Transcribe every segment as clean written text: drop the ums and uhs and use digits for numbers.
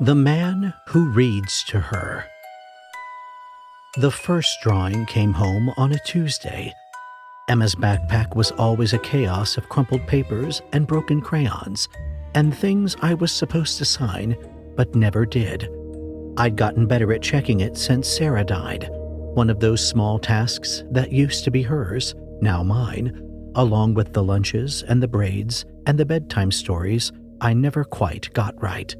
The Man Who Reads to Her. The first drawing came home on a Tuesday. Emma's backpack was always a chaos of crumpled papers and broken crayons, and things I was supposed to sign, but never did. I'd gotten better at checking it since Sarah died, one of those small tasks that used to be hers, now mine, along with the lunches and the braids and the bedtime stories I never quite got right.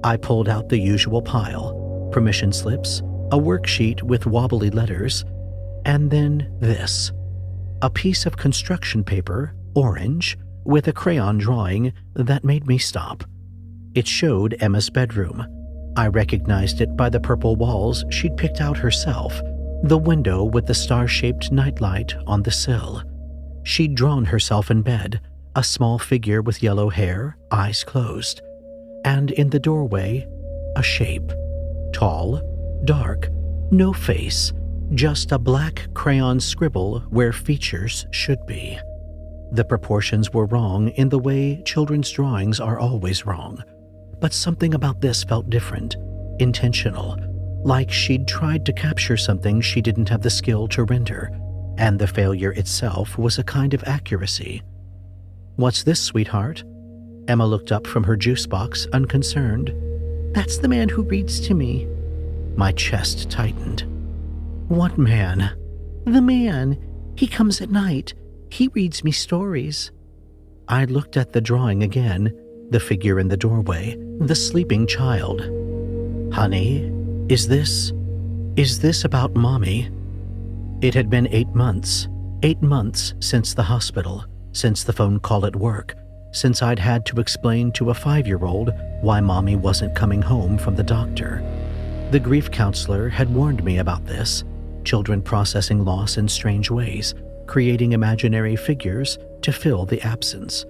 I pulled out the usual pile, permission slips, a worksheet with wobbly letters, and then this. A piece of construction paper, orange, with a crayon drawing that made me stop. It showed Emma's bedroom. I recognized it by the purple walls she'd picked out herself, the window with the star-shaped nightlight on the sill. She'd drawn herself in bed, a small figure with yellow hair, eyes closed. And in the doorway, a shape. Tall, dark, no face, just a black crayon scribble where features should be. The proportions were wrong in the way children's drawings are always wrong, but something about this felt different, intentional, like she'd tried to capture something she didn't have the skill to render, and the failure itself was a kind of accuracy. "What's this, sweetheart?" Emma looked up from her juice box, unconcerned. "That's the man who reads to me." My chest tightened. "What man?" "The man. He comes at night. He reads me stories." I looked at the drawing again, the figure in the doorway, the sleeping child. "Honey, is this about Mommy?" It had been 8 months. 8 months since the hospital, since the phone call at work, since I'd had to explain to a 5-year-old why Mommy wasn't coming home from the doctor. The grief counselor had warned me about this, children processing loss in strange ways, creating imaginary figures to fill the absence.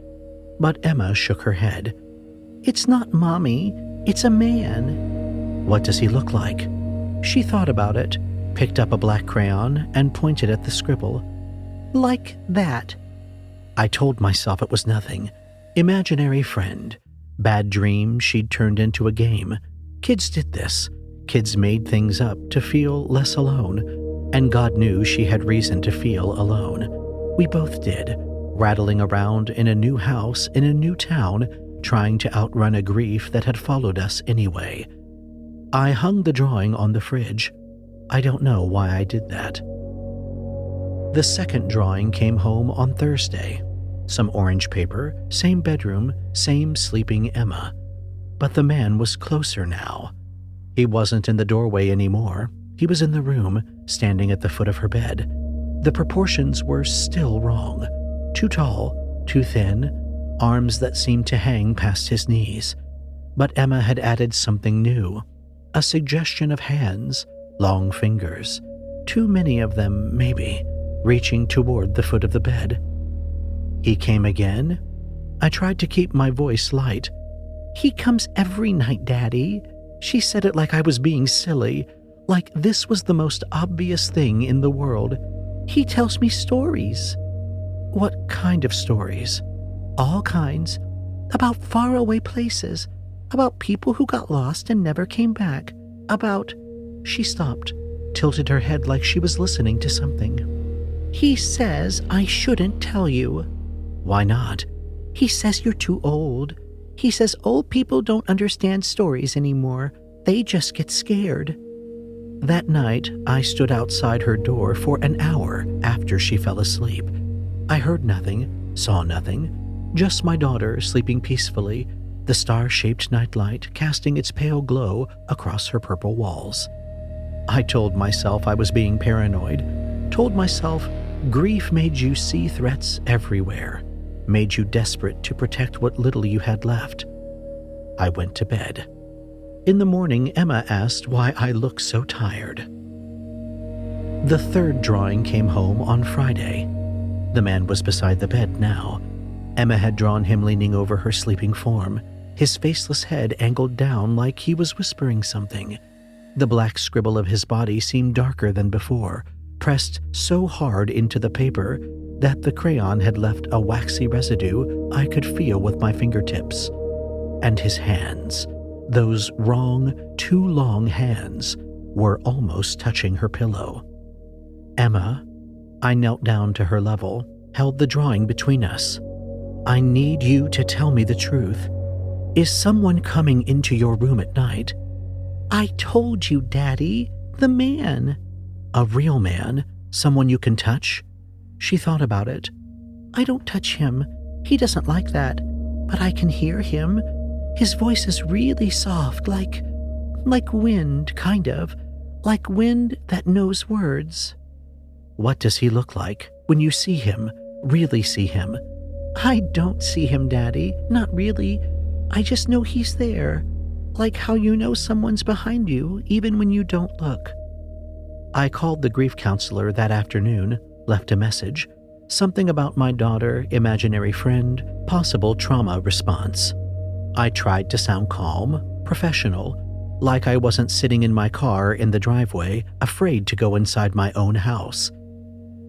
But Emma shook her head. "It's not Mommy, it's a man." "What does he look like?" She thought about it, picked up a black crayon and pointed at the scribble. "Like that." I told myself it was nothing. Imaginary friend. Bad dream she'd turned into a game. Kids did this. Kids made things up to feel less alone. And God knew she had reason to feel alone. We both did, rattling around in a new house in a new town, trying to outrun a grief that had followed us anyway. I hung the drawing on the fridge. I don't know why I did that. The second drawing came home on Thursday. Some orange paper, same bedroom, same sleeping Emma. But the man was closer now. He wasn't in the doorway anymore. He was in the room, standing at the foot of her bed. The proportions were still wrong. Too tall, too thin, arms that seemed to hang past his knees. But Emma had added something new. A suggestion of hands, long fingers. Too many of them, maybe, reaching toward the foot of the bed. "He came again?" I tried to keep my voice light. "He comes every night, Daddy." She said it like I was being silly, like this was the most obvious thing in the world. "He tells me stories." "What kind of stories?" "All kinds. About faraway places. About people who got lost and never came back. About—" She stopped, tilted her head like she was listening to something. "He says I shouldn't tell you." "Why not?" "He says you're too old. He says old people don't understand stories anymore. They just get scared." That night, I stood outside her door for an hour after she fell asleep. I heard nothing, saw nothing, just my daughter sleeping peacefully, the star-shaped nightlight casting its pale glow across her purple walls. I told myself I was being paranoid, told myself grief made you see threats everywhere, made you desperate to protect what little you had left. I went to bed. In the morning, Emma asked why I looked so tired. The third drawing came home on Friday. The man was beside the bed now. Emma had drawn him leaning over her sleeping form, his faceless head angled down like he was whispering something. The black scribble of his body seemed darker than before, pressed so hard into the paper that the crayon had left a waxy residue I could feel with my fingertips. And his hands, those too long hands were almost touching her pillow. "Emma," I knelt down to her level, held the drawing between us. "I need you to tell me the truth. Is someone coming into your room at night?" "I told you, Daddy. The man." "A real man? Someone you can touch?" She thought about it. "I don't touch him. He doesn't like that. But I can hear him. His voice is really soft, like wind, kind of. Like wind that knows words." "What does he look like when you see him, really see him?" "I don't see him, Daddy. Not really. I just know he's there. Like how you know someone's behind you, even when you don't look." I called the grief counselor that afternoon, left a message. Something about my daughter, imaginary friend, possible trauma response. I tried to sound calm, professional, like I wasn't sitting in my car in the driveway, afraid to go inside my own house.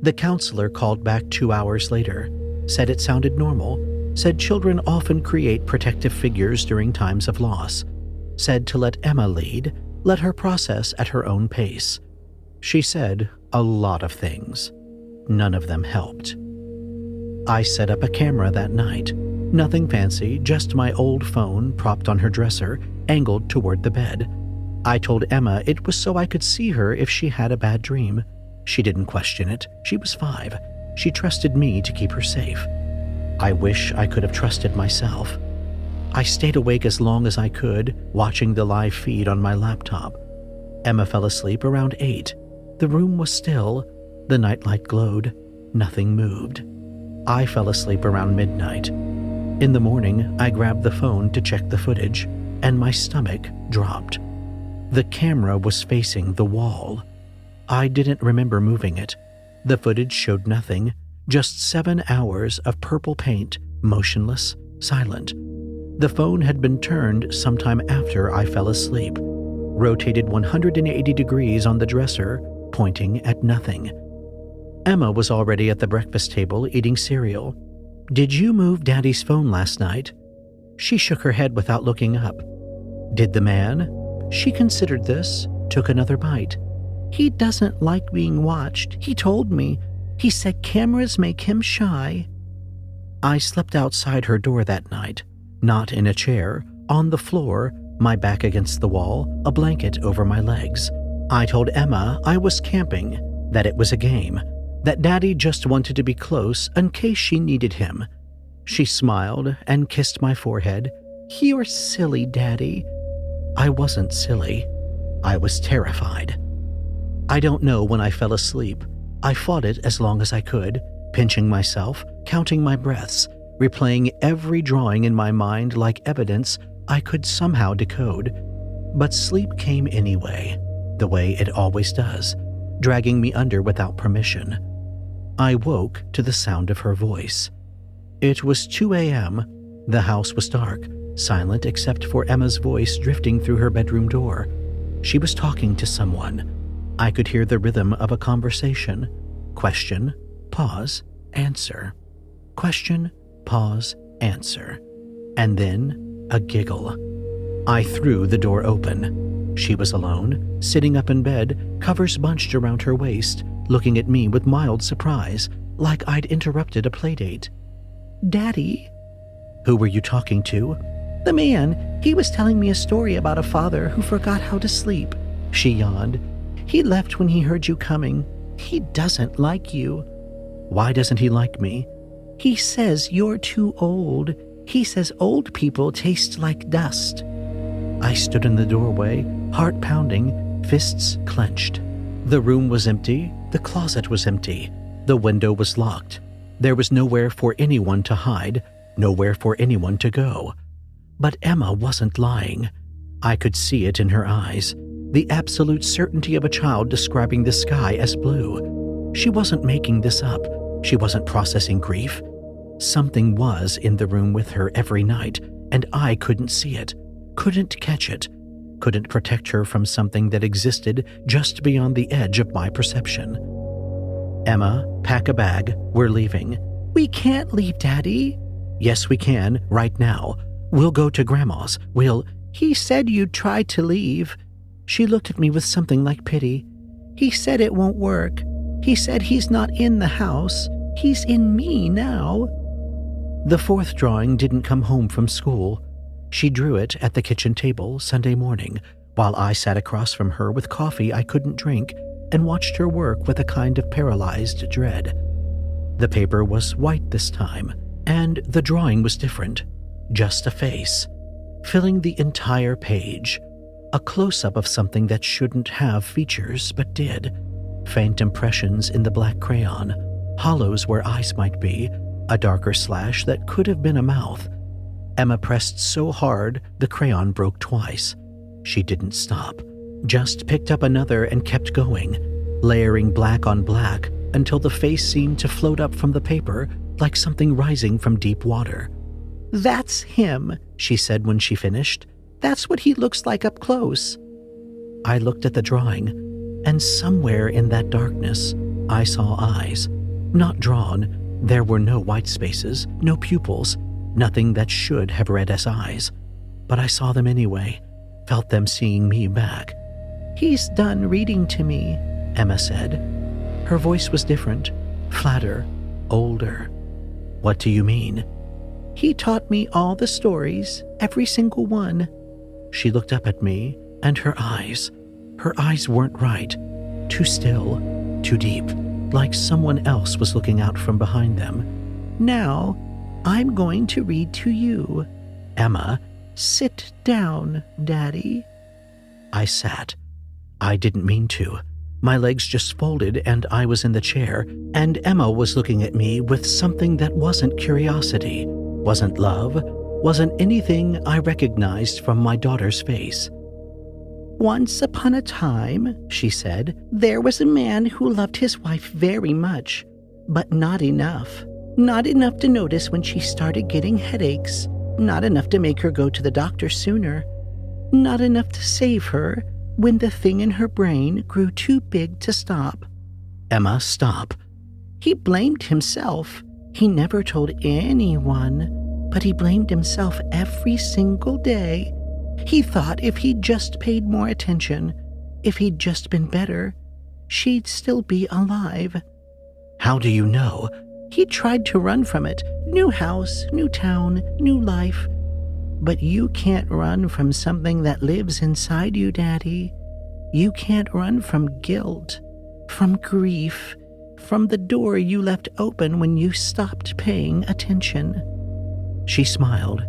The counselor called back 2 hours later, said it sounded normal, said children often create protective figures during times of loss, said to let Emma lead, let her process at her own pace. She said a lot of things. None of them helped. I set up a camera that night. Nothing fancy, just my old phone propped on her dresser, angled toward the bed. I told Emma it was so I could see her if she had a bad dream. She didn't question it. She was 5. She trusted me to keep her safe. I wish I could have trusted myself. I stayed awake as long as I could, watching the live feed on my laptop. Emma fell asleep around 8. The room was still. The nightlight glowed. Nothing moved. I fell asleep around midnight. In the morning, I grabbed the phone to check the footage, and my stomach dropped. The camera was facing the wall. I didn't remember moving it. The footage showed nothing, just 7 hours of purple paint, motionless, silent. The phone had been turned sometime after I fell asleep, rotated 180 degrees on the dresser, pointing at nothing. Emma was already at the breakfast table eating cereal. "Did you move Daddy's phone last night?" She shook her head without looking up. "Did the man?" She considered this, took another bite. "He doesn't like being watched. He told me. He said cameras make him shy." I slept outside her door that night, not in a chair, on the floor, my back against the wall, a blanket over my legs. I told Emma I was camping, that it was a game, that Daddy just wanted to be close in case she needed him. She smiled and kissed my forehead. "You're silly, Daddy." I wasn't silly. I was terrified. I don't know when I fell asleep. I fought it as long as I could, pinching myself, counting my breaths, replaying every drawing in my mind like evidence I could somehow decode. But sleep came anyway, the way it always does, dragging me under without permission. I woke to the sound of her voice. It was 2 a.m. The house was dark, silent except for Emma's voice drifting through her bedroom door. She was talking to someone. I could hear the rhythm of a conversation. Question, pause, answer. Question, pause, answer. And then a giggle. I threw the door open. She was alone, sitting up in bed, covers bunched around her waist, looking at me with mild surprise, like I'd interrupted a playdate. "Daddy?" "Who were you talking to?" "The man. He was telling me a story about a father who forgot how to sleep." She yawned. "He left when he heard you coming. He doesn't like you." "Why doesn't he like me?" "He says you're too old. He says old people taste like dust." I stood in the doorway, heart pounding, fists clenched. The room was empty. The closet was empty. The window was locked. There was nowhere for anyone to hide, nowhere for anyone to go. But Emma wasn't lying. I could see it in her eyes, the absolute certainty of a child describing the sky as blue. She wasn't making this up. She wasn't processing grief. Something was in the room with her every night, and I couldn't see it, couldn't catch it, couldn't protect her from something that existed just beyond the edge of my perception. "Emma, pack a bag. We're leaving." "We can't leave, Daddy." "Yes, we can, right now. We'll go to Grandma's. He said you'd try to leave." She looked at me with something like pity. "He said it won't work. He said he's not in the house. He's in me now." The fourth drawing didn't come home from school. She drew it at the kitchen table Sunday morning, while I sat across from her with coffee I couldn't drink and watched her work with a kind of paralyzed dread. The paper was white this time, and the drawing was different. Just a face, filling the entire page. A close-up of something that shouldn't have features but did. Faint impressions in the black crayon, hollows where eyes might be, a darker slash that could have been a mouth. Emma pressed so hard the crayon broke twice. She didn't stop, just picked up another and kept going, layering black on black until the face seemed to float up from the paper like something rising from deep water. "That's him," she said when she finished. "That's what he looks like up close." I looked at the drawing, and somewhere in that darkness, I saw eyes. Not drawn, there were no white spaces, no pupils, nothing that should have read as eyes. But I saw them anyway, felt them seeing me back. "He's done reading to me," Emma said. Her voice was different, flatter, older. "What do you mean?" "He taught me all the stories, every single one." She looked up at me, and her eyes weren't right. Too still, too deep, like someone else was looking out from behind them. "Now, I'm going to read to you. Emma, sit down, Daddy." I sat. I didn't mean to. My legs just folded and I was in the chair, and Emma was looking at me with something that wasn't curiosity, wasn't love, wasn't anything I recognized from my daughter's face. "Once upon a time," she said, "there was a man who loved his wife very much, but not enough. Not enough to notice when she started getting headaches, not enough to make her go to the doctor sooner, not enough to save her when the thing in her brain grew too big to stop." "Emma, stop." "He blamed himself. He never told anyone, but he blamed himself every single day. He thought if he'd just paid more attention, if he'd just been better, she'd still be alive." "How do you know?" "He tried to run from it. New house, new town, new life. But you can't run from something that lives inside you, Daddy. You can't run from guilt, from grief, from the door you left open when you stopped paying attention." She smiled.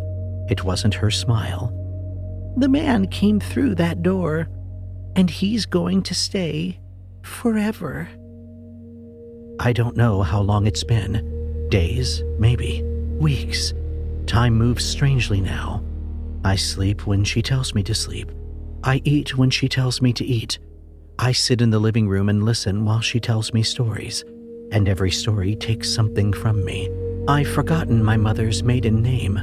It wasn't her smile. "The man came through that door, and he's going to stay forever." I don't know how long it's been. Days, maybe. Weeks. Time moves strangely now. I sleep when she tells me to sleep. I eat when she tells me to eat. I sit in the living room and listen while she tells me stories. And every story takes something from me. I've forgotten my mother's maiden name.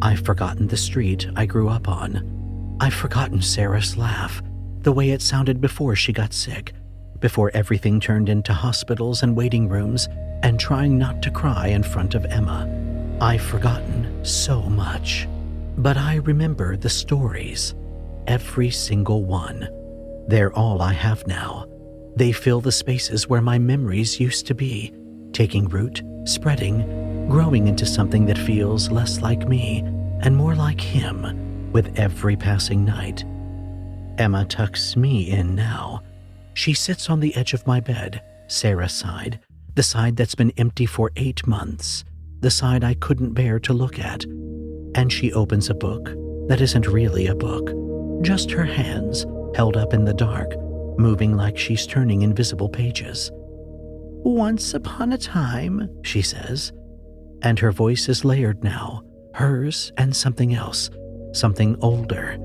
I've forgotten the street I grew up on. I've forgotten Sarah's laugh, the way it sounded before she got sick, before everything turned into hospitals and waiting rooms and trying not to cry in front of Emma. I've forgotten so much. But I remember the stories, every single one. They're all I have now. They fill the spaces where my memories used to be, taking root, spreading, growing into something that feels less like me and more like him with every passing night. Emma tucks me in now. She sits on the edge of my bed, Sarah's side, the side that's been empty for 8 months, the side I couldn't bear to look at. And she opens a book that isn't really a book, just her hands held up in the dark, moving like she's turning invisible pages. "Once upon a time," she says, and her voice is layered now, hers and something else, something older,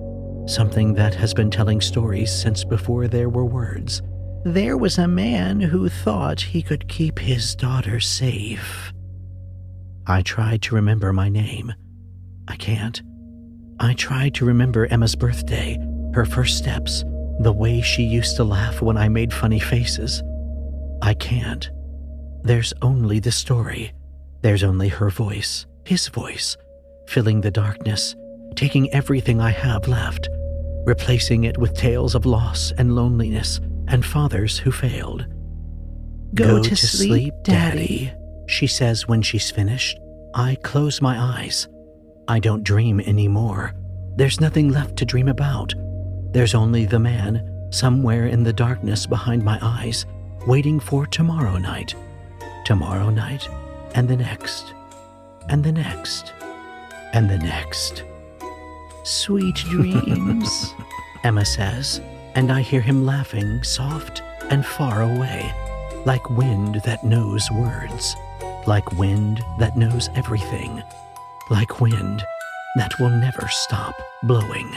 something that has been telling stories since before there were words. "There was a man who thought he could keep his daughter safe." I tried to remember my name. I can't. I tried to remember Emma's birthday, her first steps, the way she used to laugh when I made funny faces. I can't. There's only the story. There's only her voice, his voice, filling the darkness, taking everything I have left, replacing it with tales of loss and loneliness and fathers who failed. "Go to sleep, Daddy," she says when she's finished. I close my eyes. I don't dream anymore. There's nothing left to dream about. There's only the man, somewhere in the darkness behind my eyes, waiting for tomorrow night, and the next, and the next, and the next. "Sweet dreams," Emma says, and I hear him laughing soft and far away, like wind that knows words, like wind that knows everything, like wind that will never stop blowing.